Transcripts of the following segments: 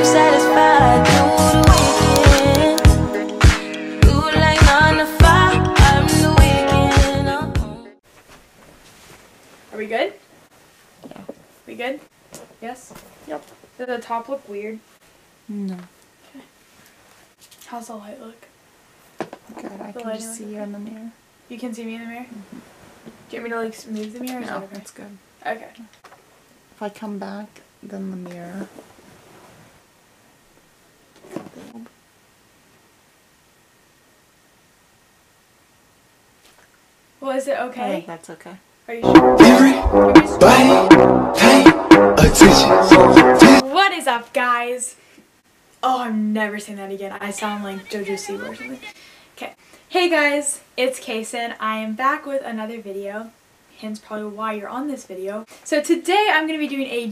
I'm satisfied through the weekend. You like 9 to 5, I'm the weekend. Are we good? Yeah. We good? Yes? Yep. Does the top look weird? No. Okay. How's the light look? Good. I The can just lighting see you in the mirror. You can see me in the mirror? Mm-hmm. Do you want me to like move the mirror? Or is that No, okay? that's good. Okay. If I come back, then the mirror. Well, is it I okay? think that's okay. Are you sure? What is up, guys? Oh, I'm never saying that again. I sound like JoJo Siwa or something. Okay. Hey guys, it's Kason. I am back with another video. Hence probably why you're on this video. So today I'm going to be doing a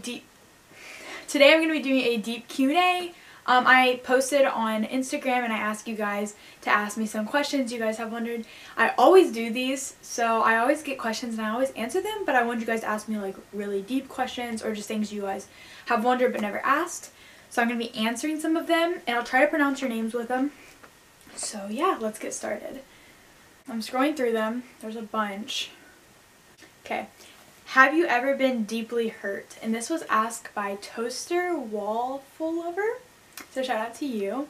deep Q&A. I posted on Instagram and I asked you guys to ask me some questions you guys have wondered. I always do these, so I always get questions and I always answer them, but I want you guys to ask me like really deep questions or just things you guys have wondered but never asked. So I'm going to be answering some of them and I'll try to pronounce your names with them. So yeah, let's get started. I'm scrolling through them. There's a bunch. Okay. Have you ever been deeply hurt? And this was asked by Toaster Waffle Lover. So shout out to you.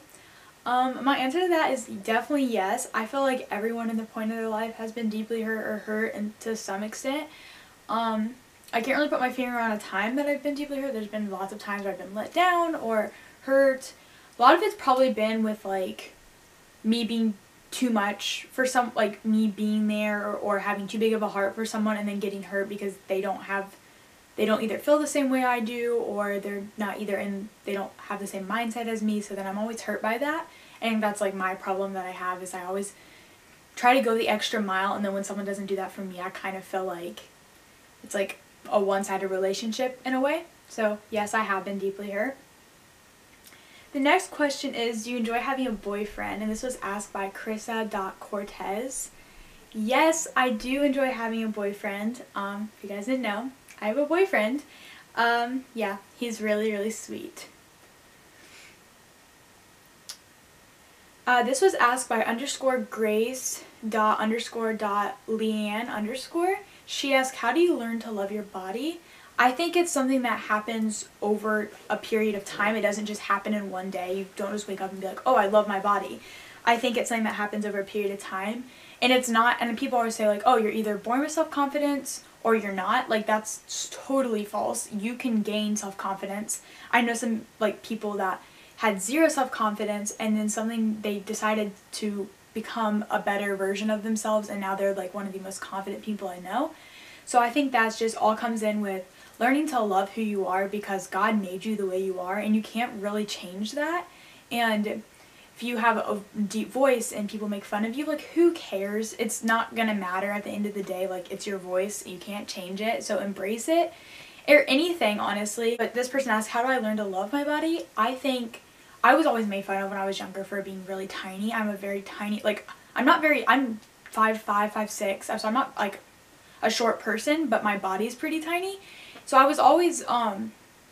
My answer to that is definitely yes. I feel like everyone in the point of their life has been deeply hurt or hurt and to some extent. I can't really put my finger on a time that I've been deeply hurt. There's been lots of times where I've been let down or hurt. A lot of it's probably been with like me being too much for some, like me being there or having too big of a heart for someone and then getting hurt because they don't either feel the same way I do or they don't have the same mindset as me, so then I'm always hurt by that. And that's like my problem that I have is I always try to go the extra mile, and then when someone doesn't do that for me, I kind of feel like it's like a one-sided relationship in a way. So yes, I have been deeply hurt. The next question is, do you enjoy having a boyfriend? And this was asked by Krissa.Cortez. Yes, I do enjoy having a boyfriend. If you guys didn't know, I have a boyfriend. Yeah, he's really, really sweet. This was asked by _grace._.leanne_. She asked, how do you learn to love your body? I think it's something that happens over a period of time. It doesn't just happen in one day. You don't just wake up and be like, oh, I love my body. I think it's something that happens over a period of time. And it's not, and people always say like, oh, you're either born with self-confidence or you're not. Like, that's totally false. You can gain self-confidence. I know some like people that had zero self-confidence and then they decided to become a better version of themselves and now they're like one of the most confident people I know. So I think that's just all comes in with learning to love who you are because God made you the way you are and you can't really change that. And if you have a deep voice and people make fun of you, like who cares? It's not gonna matter at the end of the day. Like, it's your voice, you can't change it, so embrace it. Or anything, honestly. But this person asked, how do I learn to love my body? I think I was always made fun of when I was younger for being really tiny. I'm a very tiny, like, I'm 5'5", 5'6", so I'm not like a short person, but my body's pretty tiny. So I was always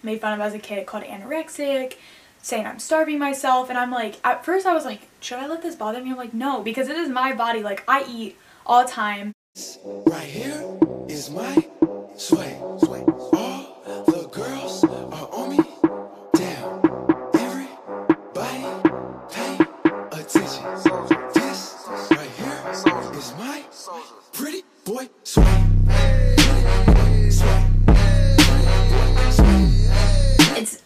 made fun of as a kid, called anorexic, saying I'm starving myself, and I'm like, at first I was like, should I let this bother me? I'm like, no, because it is my body. Like, I eat all the time. Right here is my sway. All the girls are on me. Damn, everybody pay attention. This right here is my pretty boy sway.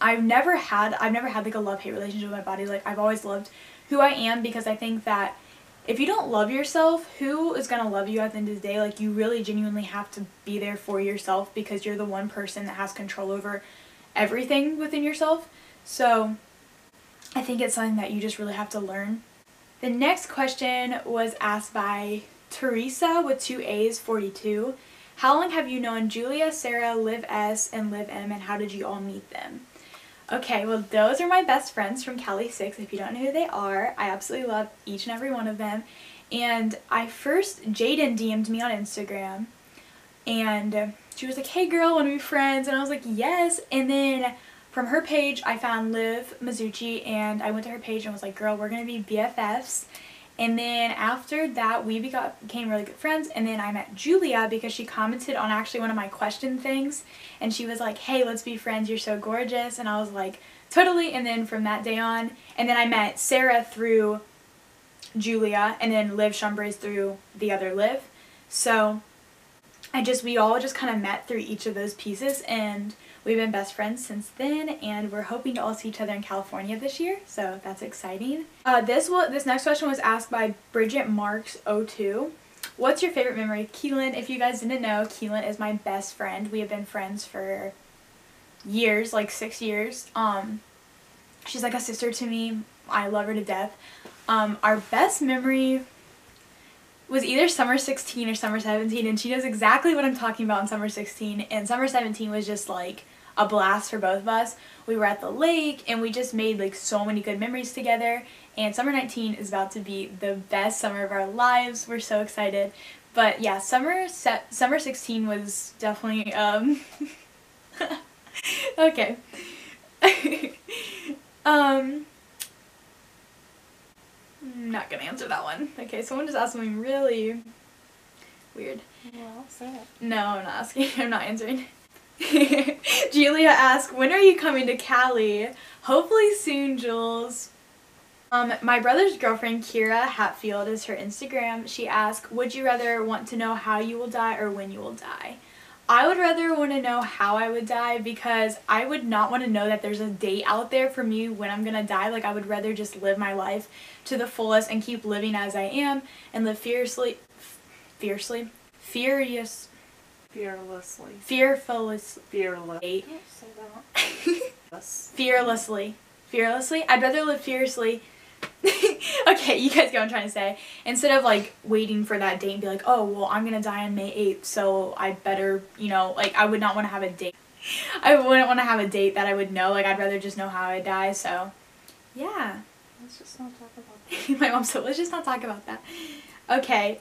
I've never had like a love-hate relationship with my body. Like, I've always loved who I am because I think that if you don't love yourself, who is gonna love you at the end of the day? Like, you really genuinely have to be there for yourself because you're the one person that has control over everything within yourself. So I think it's something that you just really have to learn. The next question was asked by Teresa with 2 A's 42. How long have you known Julia, Sarah, Liv S, and Liv M, and how did you all meet them? Okay, well, those are my best friends from Cali 6. If you don't know who they are, I absolutely love each and every one of them. And Jaden DM'd me on Instagram, and she was like, hey girl, wanna be friends? And I was like, yes. And then from her page, I found Liv Mizuchi, and I went to her page and was like, girl, we're going to be BFFs. And then after that, we became really good friends. And then I met Julia because she commented on actually one of my question things. And she was like, hey, let's be friends. You're so gorgeous. And I was like, totally. And then from that day on, and then I met Sarah through Julia, and then Liv Shumbrays through the other Liv. So we all just kind of met through each of those pieces, and we've been best friends since then, and we're hoping to all see each other in California this year, so that's exciting. This next question was asked by Bridget Marks 02. What's your favorite memory? Keelan, if you guys didn't know, Keelan is my best friend. We have been friends for years, like 6 years. She's like a sister to me. I love her to death. Our best memory was either summer 16 or summer 17, and she knows exactly what I'm talking about in summer 16, and summer 17 was just like a blast for both of us. We were at the lake and we just made like so many good memories together, and summer 19 is about to be the best summer of our lives. We're so excited. But yeah, summer 16 was definitely okay. I'm not gonna answer that one. Okay, someone just asked something really weird. Well, say it. No, I'm not asking. I'm not answering. Julia asked, when are you coming to Cali? Hopefully soon, Jules. My brother's girlfriend, Kira Hatfield, is her Instagram. She asked, would you rather want to know how you will die or when you will die? I would rather want to know how I would die, because I would not want to know that there's a date out there for me when I'm gonna die. Like, I would rather just live my life to the fullest and keep living as I am and live fearlessly. Fearlessly. I'd rather live fiercely. Okay, you guys get what I'm trying to say. Instead of like waiting for that date and be like, oh, well, I'm gonna die on May 8th, so I better, you know, like, I would not want to have a date. I wouldn't want to have a date that I would know. Like, I'd rather just know how I die. So yeah, Let's just not talk about that. my mom said, let's just not talk about that. Okay,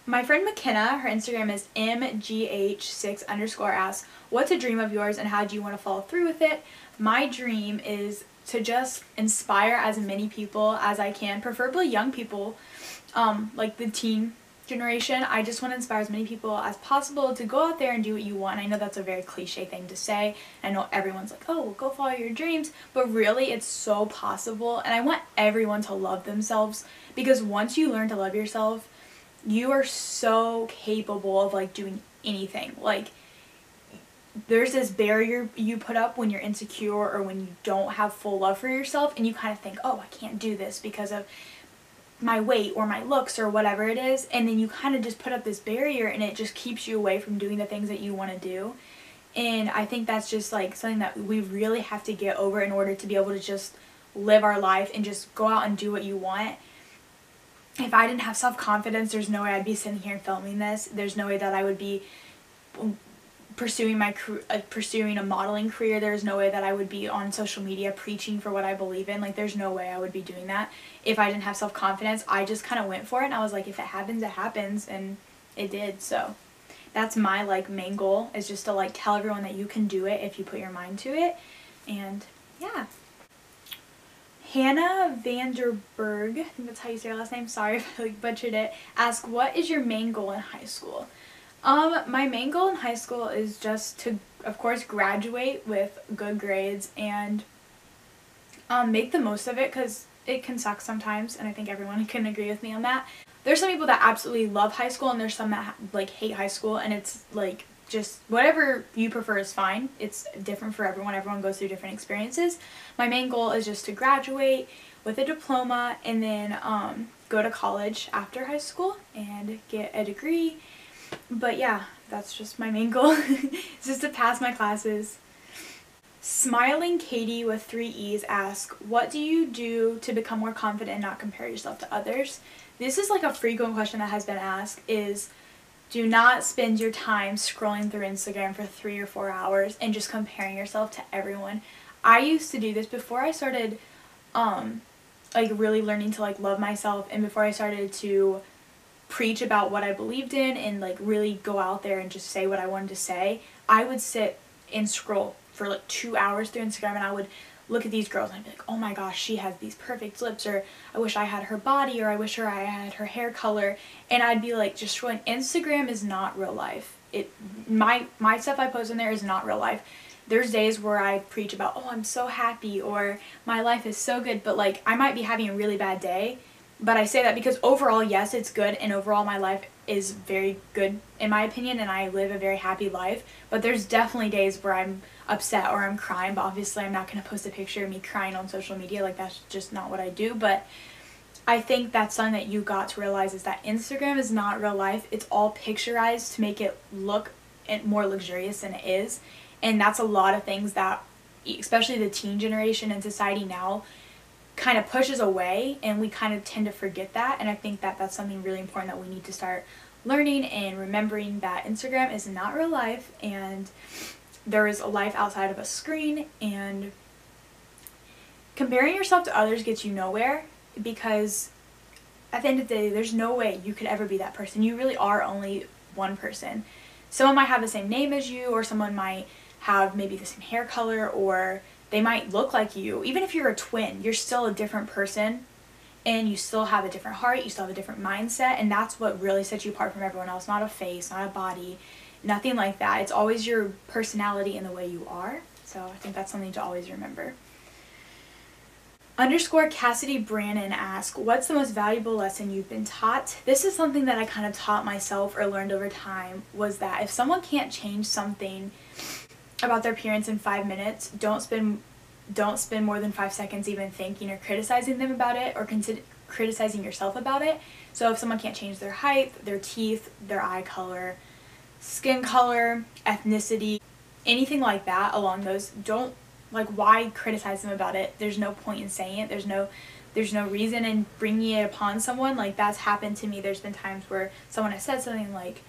my friend McKenna, her Instagram is mgh6_ asks, what's a dream of yours and how do you want to follow through with it? My dream is to just inspire as many people as I can, preferably young people, like the teen generation. I just want to inspire as many people as possible to go out there and do what you want. I know that's a very cliche thing to say. I know everyone's like, oh, well, go follow your dreams, but really it's so possible, and I want everyone to love themselves, because once you learn to love yourself, you are so capable of like doing anything. Like, there's this barrier you put up when you're insecure or when you don't have full love for yourself, and you kind of think, oh, I can't do this because of my weight or my looks or whatever it is, and then you kind of just put up this barrier, and it just keeps you away from doing the things that you want to do. And I think that's just like something that we really have to get over in order to be able to just live our life and just go out and do what you want. If I didn't have self-confidence, there's no way I'd be sitting here and filming this. There's no way that I would be pursuing a modeling career. There's no way that I would be on social media preaching for what I believe in. Like, there's no way I would be doing that if I didn't have self-confidence. I just kind of went for it, and I was like, if it happens, it happens, and it did. So that's my like main goal, is just to like tell everyone that you can do it if you put your mind to it. And yeah. Hannah Vanderberg, I think that's how you say her last name, sorry if I like butchered it, asked, what is your main goal in high school? My main goal in high school is just to, of course, graduate with good grades and make the most of it, because it can suck sometimes, and I think everyone can agree with me on that. There's some people that absolutely love high school, and there's some that like hate high school, and it's like just whatever you prefer is fine. It's different for everyone. Everyone goes through different experiences. My main goal is just to graduate with a diploma and then go to college after high school and get a degree. But yeah, that's just my main goal. It's just to pass my classes. Smiling Katie with 3 E's asks, what do you do to become more confident and not compare yourself to others? This is like a frequent question that has been asked, is do not spend your time scrolling through Instagram for 3 or 4 hours and just comparing yourself to everyone. I used to do this before I started like really learning to like love myself, and before I started to preach about what I believed in and like really go out there and just say what I wanted to say. I would sit and scroll for like 2 hours through Instagram, and I would look at these girls and I'd be like, oh my gosh, she has these perfect lips, or I wish I had her body, or I wish I had her hair color. And I'd be like, just scrolling. Instagram is not real life. My stuff I post on there is not real life. There's days where I preach about, oh, I'm so happy, or my life is so good, but like I might be having a really bad day. But I say that because overall, yes, it's good, and overall my life is very good in my opinion, and I live a very happy life. But there's definitely days where I'm upset or I'm crying, but obviously I'm not going to post a picture of me crying on social media. Like, that's just not what I do. But I think that's something that you got to realize, is that Instagram is not real life. It's all picturized to make it look more luxurious than it is. And that's a lot of things that, especially the teen generation and society now, kind of pushes away, and we kind of tend to forget that. And I think that that's something really important that we need to start learning and remembering, that Instagram is not real life, and there is a life outside of a screen. And comparing yourself to others gets you nowhere, because at the end of the day, there's no way you could ever be that person. You really are only one person. Someone might have the same name as you, or someone might have maybe the same hair color, or they might look like you. Even if you're a twin, you're still a different person, and you still have a different heart, you still have a different mindset, and that's what really sets you apart from everyone else. Not a face, not a body, nothing like that. It's always your personality and the way you are. So I think that's something to always remember. _ Cassidy Brannon asks, what's the most valuable lesson you've been taught? This is something that I kind of taught myself or learned over time, was that if someone can't change something about their appearance in 5 minutes, don't spend more than 5 seconds even thinking or criticizing them about it, or criticizing yourself about it. So if someone can't change their height, their teeth, their eye color, skin color, ethnicity, anything like that along those, don't, like, why criticize them about it? There's no point in saying it. There's no reason in bringing it upon someone. Like, that's happened to me. There's been times where someone has said something like,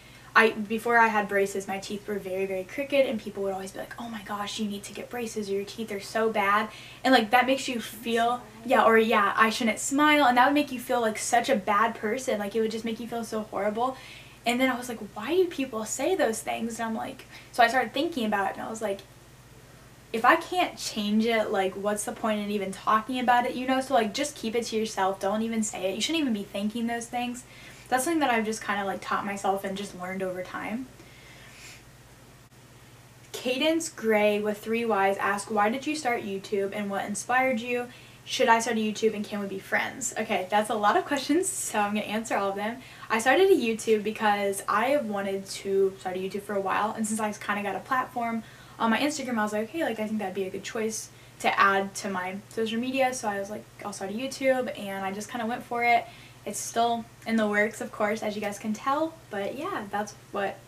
before I had braces, my teeth were very, very crooked, and people would always be like, oh my gosh, you need to get braces, or your teeth are so bad. And like, that makes you feel, I shouldn't smile, and that would make you feel like such a bad person. Like, it would just make you feel so horrible. And then I was like, why do people say those things? And I'm like, so I started thinking about it, and I was like, if I can't change it, like, what's the point in even talking about it, you know? So like, just keep it to yourself. Don't even say it. You shouldn't even be thinking those things. That's something that I've just kind of like taught myself and just learned over time. Cadence Gray with 3 Ys asks, why did you start YouTube and what inspired you? Should I start a YouTube and can we be friends? Okay, that's a lot of questions, so I'm going to answer all of them. I started a YouTube because I have wanted to start a YouTube for a while, and since I kind of got a platform on my Instagram, I was like, okay, like, I think that'd be a good choice to add to my social media. So I was like, I'll start a YouTube, and I just kind of went for it. It's still in the works, of course, as you guys can tell, but yeah, that's what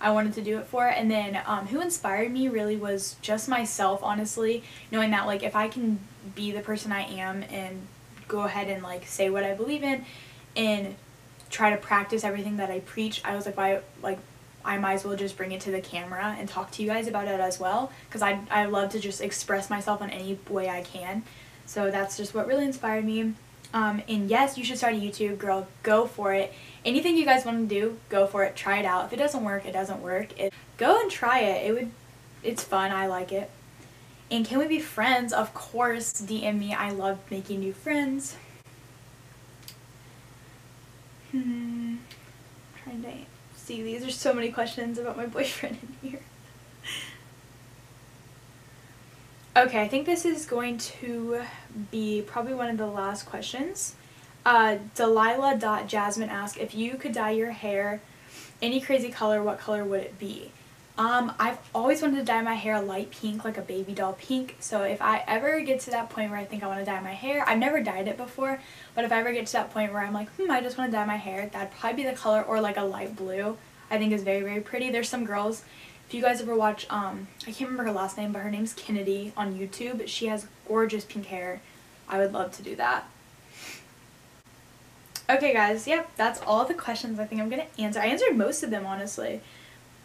I wanted to do it for. And then who inspired me really was just myself, honestly, knowing that, like, if I can be the person I am and go ahead and like say what I believe in and try to practice everything that I preach, I was like, I might as well just bring it to the camera and talk to you guys about it as well, because I love to just express myself in any way I can. So that's just what really inspired me. And yes, you should start a YouTube, girl. Go for it. Anything you guys want to do, go for it. Try it out. If it doesn't work, it doesn't work. Go and try it. It's fun. I like it. And can we be friends? Of course, DM me. I love making new friends. Trying to see, these are so many questions about my boyfriend in here. Okay, I think this is going to be probably one of the last questions. Delilah.Jasmine asks, if you could dye your hair any crazy color, what color would it be? I've always wanted to dye my hair a light pink, like a baby doll pink. So if I ever get to that point where I think I want to dye my hair, I've never dyed it before, but if I ever get to that point where I'm like, I just want to dye my hair, that'd probably be the color, or like a light blue. I think is very, very pretty. There's some girls, if you guys ever watch, I can't remember her last name, but her name's Kennedy on YouTube. She has gorgeous pink hair. I would love to do that. Okay guys, yep, that's all the questions I think I'm going to answer. I answered most of them, honestly.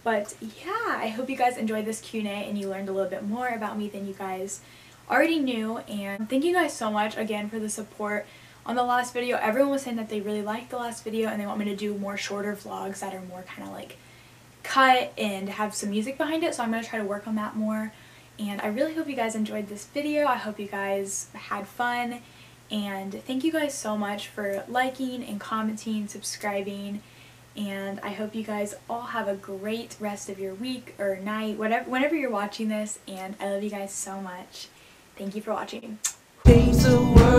But yeah, I hope you guys enjoyed this Q&A and you learned a little bit more about me than you guys already knew. And thank you guys so much again for the support on the last video. Everyone was saying that they really liked the last video and they want me to do more shorter vlogs that are more kind of like cut and have some music behind it. So I'm going to try to work on that more. And I really hope you guys enjoyed this video. I hope you guys had fun. And thank you guys so much for liking and commenting, subscribing. And I hope you guys all have a great rest of your week or night, whenever you're watching this. And I love you guys so much. Thank you for watching. Change the world.